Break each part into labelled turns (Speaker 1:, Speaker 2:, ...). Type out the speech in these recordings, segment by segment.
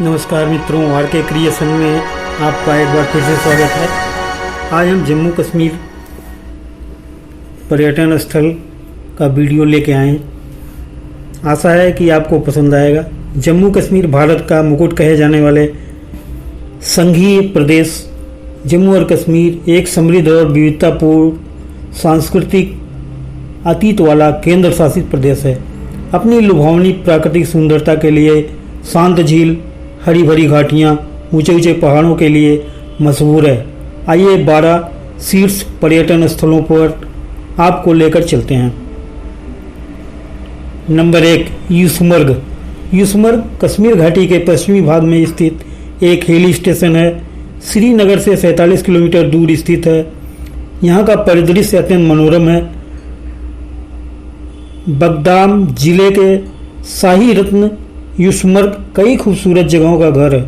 Speaker 1: नमस्कार मित्रों, आर के क्रिएशन में आपका एक बार फिर से स्वागत है। आज हम जम्मू कश्मीर पर्यटन स्थल का वीडियो लेके आए हैं। आशा है कि आपको पसंद आएगा। जम्मू कश्मीर भारत का मुकुट कहे जाने वाले संघीय प्रदेश जम्मू और कश्मीर एक समृद्ध और विविधतापूर्ण सांस्कृतिक अतीत वाला केंद्र शासित प्रदेश है। अपनी लुभावनी प्राकृतिक सुंदरता के लिए शांत झील, हरी भरी घाटियाँ, ऊंचे ऊंचे पहाड़ों के लिए मशहूर है। आइए 12 शीर्ष पर्यटन स्थलों पर आपको लेकर चलते हैं। नंबर 1, यूसमर्ग। यूसमर्ग कश्मीर घाटी के पश्चिमी भाग में स्थित एक हिल स्टेशन है। श्रीनगर से 47 किलोमीटर दूर स्थित है। यहाँ का परिदृश्य अत्यंत मनोरम है। बगदाम जिले के शाही रत्न यूसमर्ग कई खूबसूरत जगहों का घर है।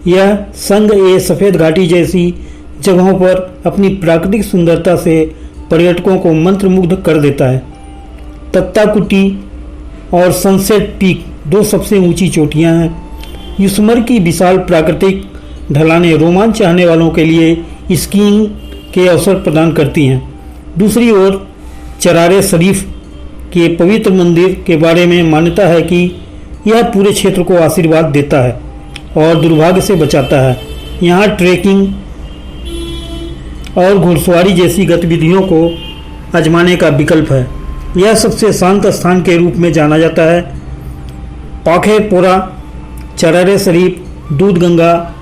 Speaker 1: यह संग ए सफ़ेद घाटी जैसी जगहों पर अपनी प्राकृतिक सुंदरता से पर्यटकों को मंत्रमुग्ध कर देता है। तत्ताकुटी और सनसेट पीक दो सबसे ऊंची चोटियां हैं। यूसमर्ग की विशाल प्राकृतिक ढलानें रोमांच चाहने वालों के लिए स्कीइंग के अवसर प्रदान करती हैं। दूसरी ओर चरारे शरीफ के पवित्र मंदिर के बारे में मान्यता है कि यह पूरे क्षेत्र को आशीर्वाद देता है और दुर्भाग्य से बचाता है। यहाँ ट्रेकिंग और घुड़सवारी जैसी गतिविधियों को आजमाने का विकल्प है। यह सबसे शांत स्थान के रूप में जाना जाता है। पाखेपोरा, चरारे शरीफ, दूधगंगा,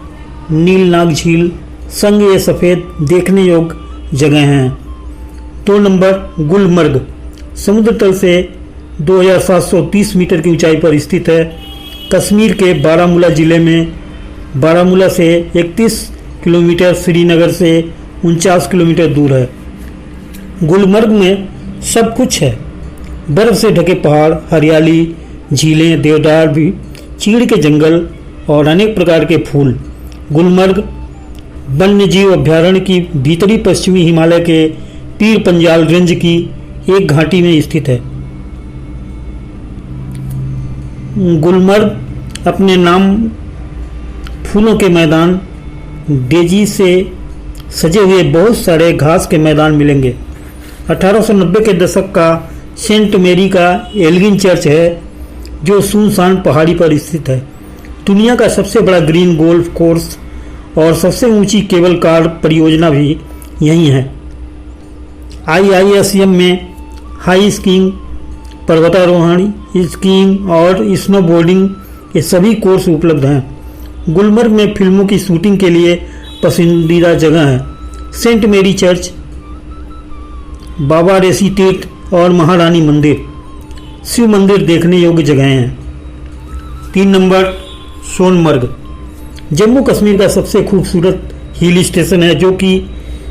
Speaker 1: नीलनाग झील, संग ए सफ़ेद देखने योग्य जगह हैं। 2 नंबर, गुलमर्ग। समुद्र तल से 2730 मीटर की ऊंचाई पर स्थित है। कश्मीर के बारामूला जिले में बारामूला से 31 किलोमीटर, श्रीनगर से 49 किलोमीटर दूर है। गुलमर्ग में सब कुछ है। बर्फ से ढके पहाड़, हरियाली, झीलें, देवदार भी, चीड़ के जंगल और अनेक प्रकार के फूल। गुलमर्ग वन्यजीव अभ्यारण्य की भीतरी पश्चिमी हिमालय के पीर पंजाल रेंज की एक घाटी में स्थित है। गुलमर्ग अपने नाम फूलों के मैदान, डेजी से सजे हुए बहुत सारे घास के मैदान मिलेंगे। 1890 के दशक का सेंट मेरी का एल्गिन चर्च है जो सुनसान पहाड़ी पर स्थित है। दुनिया का सबसे बड़ा ग्रीन गोल्फ कोर्स और सबसे ऊंची केबल कार परियोजना भी यहीं है। IISM में हाई स्कीइंग, पर्वतारोहण, स्कीइंग और स्नोबोर्डिंग के सभी कोर्स उपलब्ध हैं। गुलमर्ग में फिल्मों की शूटिंग के लिए पसंदीदा जगह है। सेंट मेरी चर्च, बाबा ऋषि तीर्थ और महारानी मंदिर, शिव मंदिर देखने योग्य जगह हैं। 3 नंबर, सोनमर्ग। जम्मू कश्मीर का सबसे खूबसूरत हिल स्टेशन है जो कि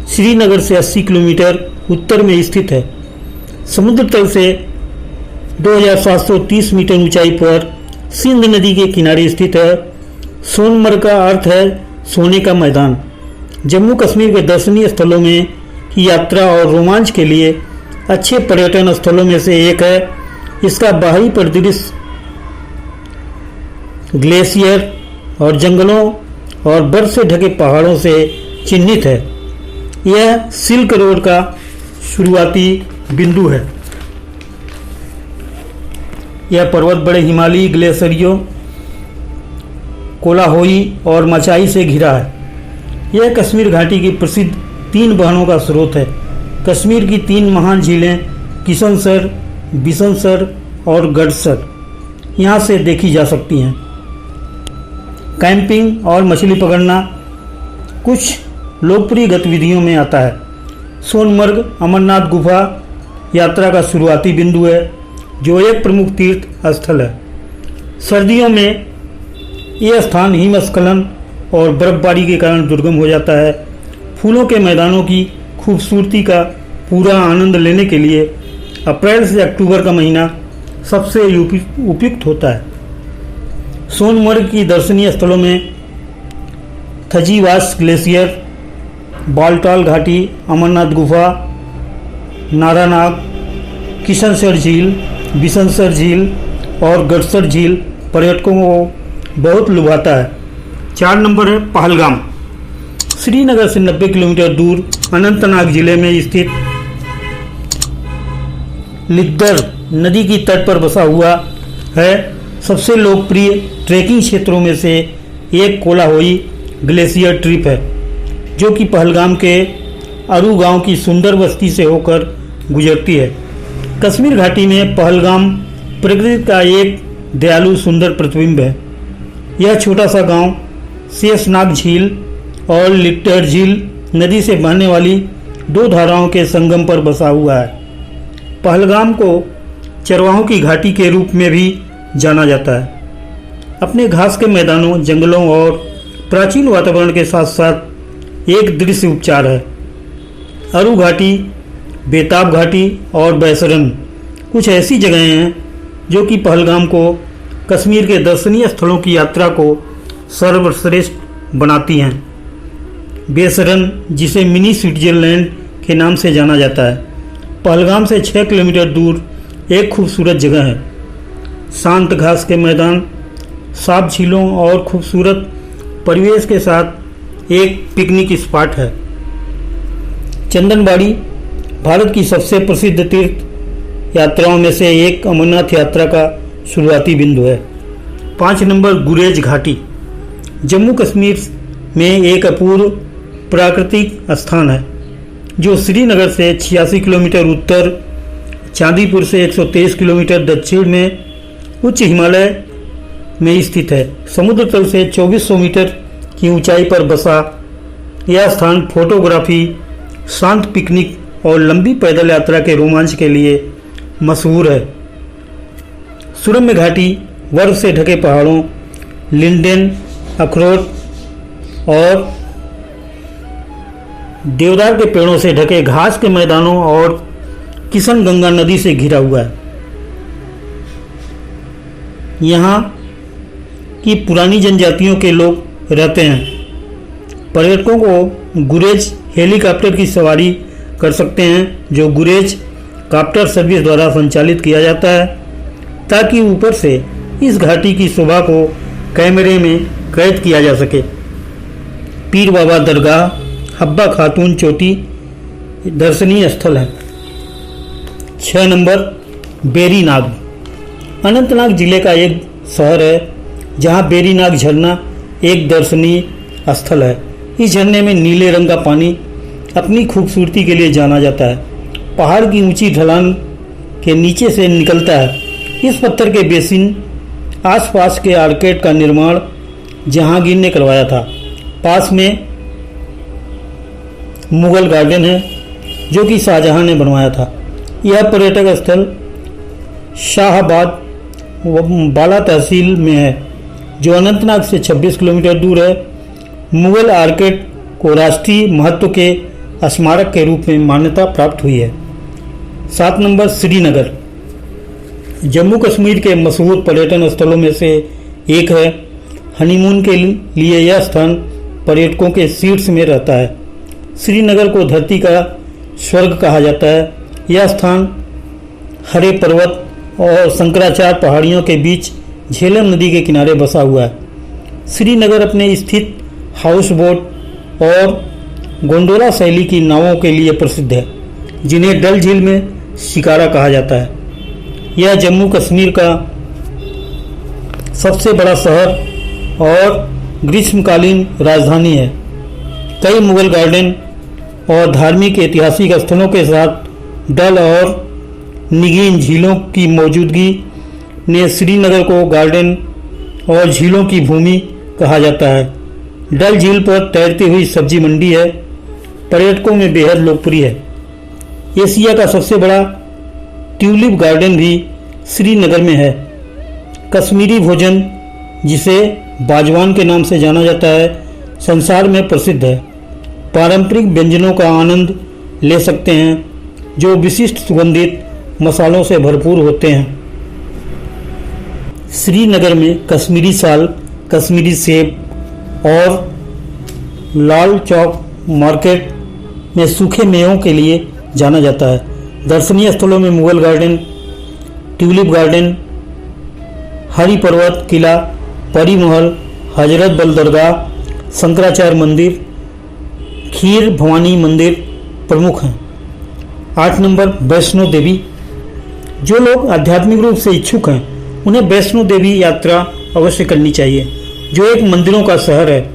Speaker 1: श्रीनगर से 80 किलोमीटर उत्तर में स्थित है। समुद्र तल से 2730 मीटर ऊंचाई पर सिंध नदी के किनारे स्थित है। सोनमर्ग का अर्थ है सोने का मैदान। जम्मू कश्मीर के दर्शनीय स्थलों में की यात्रा और रोमांच के लिए अच्छे पर्यटन स्थलों में से एक है। इसका बाहरी परिदृश्य ग्लेशियर और जंगलों और बर्फ से ढके पहाड़ों से चिन्हित है। यह सिल्क रोड का शुरुआती बिंदु है। यह पर्वत बड़े हिमालयी ग्लेशियरों, कोलाहोई और मचाई से घिरा है। यह कश्मीर घाटी की प्रसिद्ध 3 बहनों का स्रोत है। कश्मीर की 3 महान झीलें किशनसर, बिशनसर और गडसर यहाँ से देखी जा सकती हैं। कैंपिंग और मछली पकड़ना कुछ लोकप्रिय गतिविधियों में आता है। सोनमर्ग अमरनाथ गुफा यात्रा का शुरुआती बिंदु है जो एक प्रमुख तीर्थ स्थल है। सर्दियों में यह स्थान हिमस्खलन और बर्फबारी के कारण दुर्गम हो जाता है। फूलों के मैदानों की खूबसूरती का पूरा आनंद लेने के लिए अप्रैल से अक्टूबर का महीना सबसे उपयुक्त होता है। सोनमर्ग की दर्शनीय स्थलों में थजीवास ग्लेशियर, बालटाल घाटी, अमरनाथ गुफा, नारानाग, किशनसर झील, बिशनसर झील और गडसर झील पर्यटकों को बहुत लुभाता है। 4 नंबर है पहलगाम। श्रीनगर से 90 किलोमीटर दूर अनंतनाग जिले में स्थित लिद्दर नदी की तट पर बसा हुआ है। सबसे लोकप्रिय ट्रैकिंग क्षेत्रों में से एक कोलाहोई ग्लेशियर ट्रिप है, जो कि पहलगाम के अरू गांव की सुंदर बस्ती से होकर गुजरती है। कश्मीर घाटी में पहलगाम प्रकृति का एक दयालु सुंदर प्रतिबिंब है। यह छोटा सा गांव शेषनाग झील और लिट्टर झील नदी से बहने वाली 2 धाराओं के संगम पर बसा हुआ है। पहलगाम को चरवाहों की घाटी के रूप में भी जाना जाता है। अपने घास के मैदानों, जंगलों और प्राचीन वातावरण के साथ साथ एक दृश्य उपचार है। अरू घाटी, बेताब घाटी और बैसरन कुछ ऐसी जगहें हैं जो कि पहलगाम को कश्मीर के दर्शनीय स्थलों की यात्रा को सर्वश्रेष्ठ बनाती हैं। बैसरन, जिसे मिनी स्विट्जरलैंड के नाम से जाना जाता है, पहलगाम से 6 किलोमीटर दूर एक खूबसूरत जगह है। शांत घास के मैदान, साफ झीलों और खूबसूरत परिवेश के साथ एक पिकनिक स्पॉट है। चंदनबाड़ी भारत की सबसे प्रसिद्ध तीर्थ यात्राओं में से एक अमरनाथ यात्रा का शुरुआती बिंदु है। 5 नंबर गुरेज घाटी। जम्मू कश्मीर में एक अपूर्व प्राकृतिक स्थान है जो श्रीनगर से 86 किलोमीटर उत्तर, चांदीपुर से 123 किलोमीटर दक्षिण में उच्च हिमालय में स्थित है। समुद्र तल से 2400 मीटर की ऊंचाई पर बसा यह स्थान फोटोग्राफी, शांत पिकनिक और लंबी पैदल यात्रा के रोमांच के लिए मशहूर है। सुरम्य घाटी बर्फ से ढके पहाड़ों, लिंडेन, अखरोट और देवदार के पेड़ों से ढके घास के मैदानों और किशन गंगा नदी से घिरा हुआ है। यहाँ की पुरानी जनजातियों के लोग रहते हैं। पर्यटकों को गुरेज हेलीकॉप्टर की सवारी कर सकते हैं, जो गुरेज कॉप्टर सर्विस द्वारा संचालित किया जाता है, ताकि ऊपर से इस घाटी की शोभा को कैमरे में कैद किया जा सके। पीर बाबा दरगाह, हब्बा खातून चोटी दर्शनीय स्थल है। 6 नंबर बेरीनाग। अनंतनाग जिले का एक शहर है जहां बेरीनाग झरना एक दर्शनीय स्थल है। इस झरने में नीले रंग का पानी अपनी खूबसूरती के लिए जाना जाता है। पहाड़ की ऊंची ढलान के नीचे से निकलता है। इस पत्थर के बेसिन आसपास के आर्केड का निर्माण जहांगीर ने करवाया था। पास में मुगल गार्डन है जो कि शाहजहां ने बनवाया था। यह पर्यटक स्थल शाहबाद बाला तहसील में है, जो अनंतनाग से 26 किलोमीटर दूर है। मुगल आर्केड को राष्ट्रीय महत्व के स्मारक के रूप में मान्यता प्राप्त हुई है। 7 नंबर श्रीनगर। जम्मू कश्मीर के मशहूर पर्यटन स्थलों में से एक है। हनीमून के लिए यह स्थान पर्यटकों के शीर्ष में रहता है। श्रीनगर को धरती का स्वर्ग कहा जाता है। यह स्थान हरे पर्वत और शंकराचार्य पहाड़ियों के बीच झेलम नदी के किनारे बसा हुआ है। श्रीनगर अपने स्थित हाउस बोट और गोंडोला शैली की नावों के लिए प्रसिद्ध है, जिन्हें डल झील में शिकारा कहा जाता है। यह जम्मू कश्मीर का सबसे बड़ा शहर और ग्रीष्मकालीन राजधानी है। कई मुगल गार्डन और धार्मिक ऐतिहासिक स्थलों के साथ डल और निगीन झीलों की मौजूदगी ने श्रीनगर को गार्डन और झीलों की भूमि कहा जाता है। डल झील पर तैरती हुई सब्जी मंडी है, पर्यटकों में बेहद लोकप्रिय है। एशिया का सबसे बड़ा ट्यूलिप गार्डन भी श्रीनगर में है। कश्मीरी भोजन, जिसे बाजवान के नाम से जाना जाता है, संसार में प्रसिद्ध है। पारंपरिक व्यंजनों का आनंद ले सकते हैं जो विशिष्ट सुगंधित मसालों से भरपूर होते हैं। श्रीनगर में कश्मीरी साल, कश्मीरी सेब और लाल चौक मार्केट में सूखे मेवों के लिए जाना जाता है। दर्शनीय स्थलों में मुगल गार्डन, ट्यूलिप गार्डन, हरी पर्वत किला, परी महल, हजरत बल दरगाह, शंकराचार्य मंदिर, खीर भवानी मंदिर प्रमुख हैं। 8 नंबर वैष्णो देवी। जो लोग आध्यात्मिक रूप से इच्छुक हैं उन्हें वैष्णो देवी यात्रा अवश्य करनी चाहिए, जो एक मंदिरों का शहर है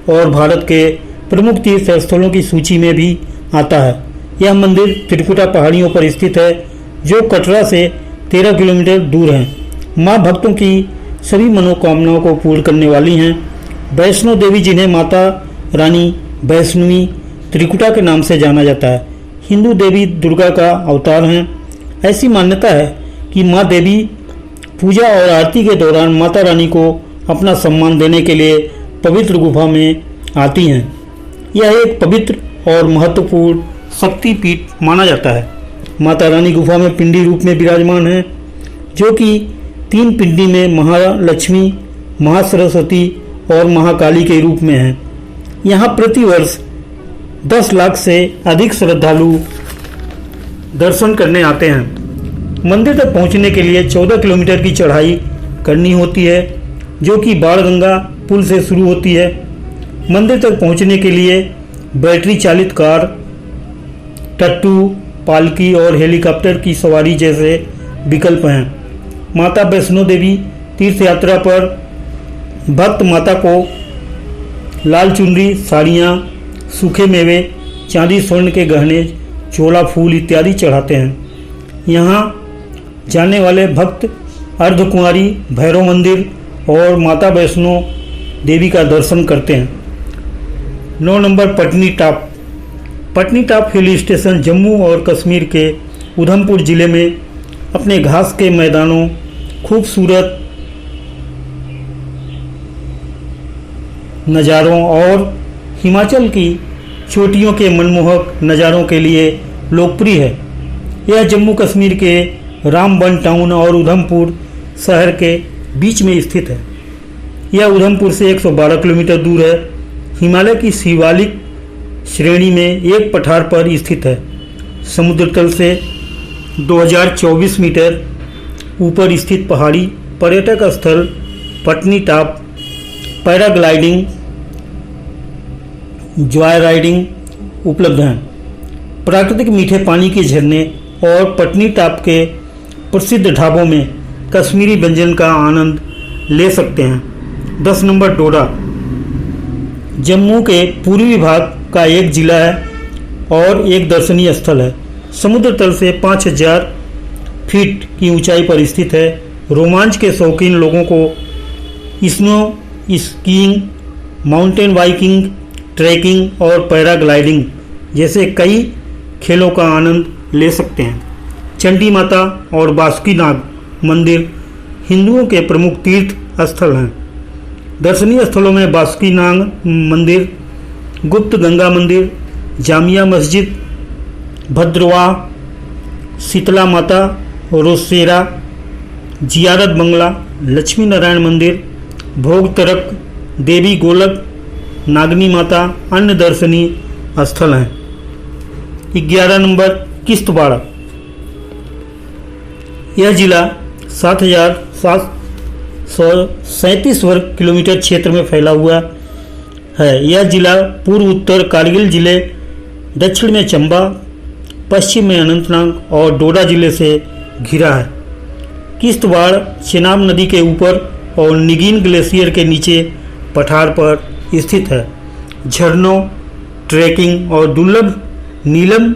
Speaker 1: और भारत के प्रमुख तीर्थ स्थलों की सूची में भी आता है। यह मंदिर त्रिकुटा पहाड़ियों पर स्थित है, जो कटरा से 13 किलोमीटर दूर है। माँ भक्तों की सभी मनोकामनाओं को पूर्ण करने वाली हैं। वैष्णो देवी, जिन्हें माता रानी वैष्णवी त्रिकुटा के नाम से जाना जाता है, हिंदू देवी दुर्गा का अवतार हैं। ऐसी मान्यता है कि माँ देवी पूजा और आरती के दौरान माता रानी को अपना सम्मान देने के लिए पवित्र गुफा में आती हैं। यह एक पवित्र और महत्वपूर्ण शक्ति पीठ माना जाता है। माता रानी गुफा में पिंडी रूप में विराजमान है, जो कि 3 पिंडी में महालक्ष्मी, महासरस्वती और महाकाली के रूप में है। यहाँ प्रतिवर्ष 10 लाख से अधिक श्रद्धालु दर्शन करने आते हैं। मंदिर तक पहुँचने के लिए 14 किलोमीटर की चढ़ाई करनी होती है, जो कि बाणगंगा पुल से शुरू होती है। मंदिर तक पहुँचने के लिए बैटरी चालित कार, टट्टू, पालकी और हेलीकॉप्टर की सवारी जैसे विकल्प हैं। माता वैष्णो देवी तीर्थ यात्रा पर भक्त माता को लाल चुनरी, साड़ियाँ, सूखे मेवे, चांदी स्वर्ण के गहने, चोला, फूल इत्यादि चढ़ाते हैं। यहाँ जाने वाले भक्त अर्धकुंवारी, भैरव मंदिर और माता वैष्णो देवी का दर्शन करते हैं। 9 number Patni top. Patni top hill station Jammu और कश्मीर के उधमपुर ज़िले में अपने घास के मैदानों, खूबसूरत नज़ारों और हिमाचल की चोटियों के मनमोहक नज़ारों के लिए लोकप्रिय है। यह जम्मू कश्मीर के रामबन टाउन और उधमपुर शहर के बीच में स्थित है। यह उधमपुर से 112 किलोमीटर दूर है। हिमालय की शिवालिक श्रेणी में एक पठार पर स्थित है। समुद्र तल से 2024 मीटर ऊपर स्थित पहाड़ी पर्यटक स्थल Patni top paragliding, Joy riding उपलब्ध हैं। प्राकृतिक मीठे पानी के झरने और पटनी टॉप के प्रसिद्ध ढाबों में कश्मीरी व्यंजन का आनंद ले सकते हैं। 10 नंबर डोडा। जम्मू के पूर्वी भाग का एक जिला है और एक दर्शनीय स्थल है। समुद्र तल से 5000 फीट की ऊंचाई पर स्थित है। रोमांच के शौकीन लोगों को snow skiing, mountain biking, trekking और पैराग्लाइडिंग जैसे कई खेलों का आनंद ले सकते हैं। चंडी माता और बासुकीनाग मंदिर हिंदुओं के प्रमुख तीर्थ स्थल हैं। दर्शनीय स्थलों में बासुकीनाग मंदिर, गुप्त गंगा मंदिर, जामिया मस्जिद, भद्रवाह, शीतला माता, रोसेरा, जियारत बंगला, लक्ष्मी नारायण मंदिर, भोग तरक, देवी गोलक, नागनी माता अन्य दर्शनीय स्थल हैं। 11 नंबर किश्तवाड़। यह जिला 7,737 वर्ग किलोमीटर क्षेत्र में फैला हुआ है। यह जिला पूर्व उत्तर कारगिल जिले, दक्षिण में चंबा, पश्चिम में अनंतनाग और डोडा जिले से घिरा है। किश्तवाड़ चेनाब नदी के ऊपर और निगीन ग्लेशियर के नीचे पठार पर स्थित है। झरनों, ट्रैकिंग और दुर्लभ नीलम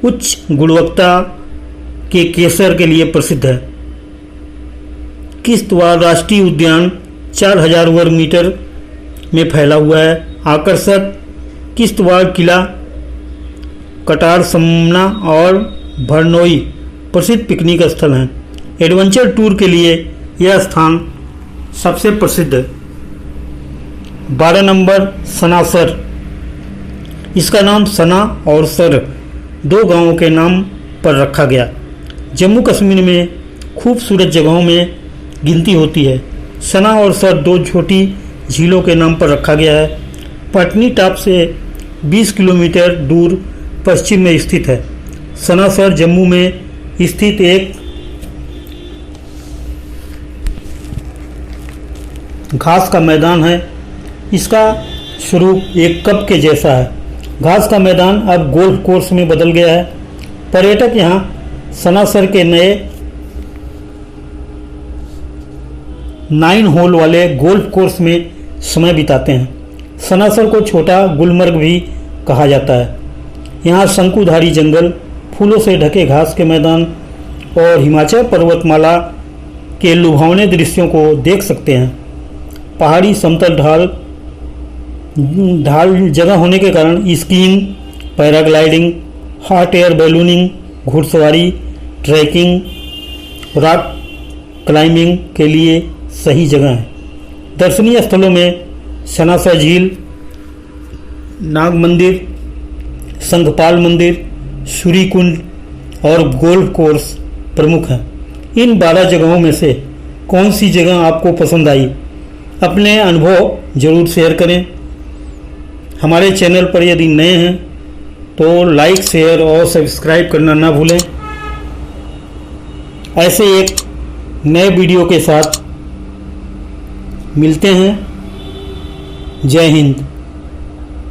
Speaker 1: उच्च गुणवत्ता के केसर के लिए प्रसिद्ध है। किश्तवाड़ राष्ट्रीय उद्यान 4000 वर्ग मीटर में फैला हुआ है। आकर्षक किश्तवाड़ किला, कटार समना और भरनोई प्रसिद्ध पिकनिक स्थल हैं। एडवेंचर टूर के लिए यह स्थान सबसे प्रसिद्ध है। 12 नंबर सनासर। इसका नाम सना और सर 2 गांवों के नाम पर रखा गया। जम्मू कश्मीर में खूबसूरत जगहों में गिनती होती है। सना और सर 2 छोटी झीलों के नाम पर रखा गया है। पटनी टॉप से 20 किलोमीटर दूर पश्चिम में स्थित है। सनासर जम्मू में स्थित एक घास का मैदान है। इसका स्वरूप एक कप के जैसा है। घास का मैदान अब गोल्फ कोर्स में बदल गया है। पर्यटक यहाँ सनासर के नए 9 होल वाले गोल्फ कोर्स में समय बिताते हैं। सनासर को छोटा गुलमर्ग भी कहा जाता है। यहाँ शंकुधारी जंगल, फूलों से ढके घास के मैदान और हिमाचल पर्वतमाला के लुभावने दृश्यों को देख सकते हैं। पहाड़ी समतल ढाल जगह होने के कारण skiing, paragliding, hot air ballooning, घुड़सवारी, ट्रैकिंग, रॉक क्लाइंबिंग के लिए सही जगह है। दर्शनीय स्थलों में सनासर झील, नाग मंदिर, संघपाल मंदिर, सूर्यकुंड और गोल्फ कोर्स प्रमुख हैं। इन 12 जगहों में से कौन सी जगह आपको पसंद आई? अपने अनुभव जरूर शेयर करें। हमारे चैनल पर यदि नए हैं तो लाइक, शेयर और सब्सक्राइब करना ना भूलें। ऐसे एक नए वीडियो के साथ मिलते हैं। जय हिंद।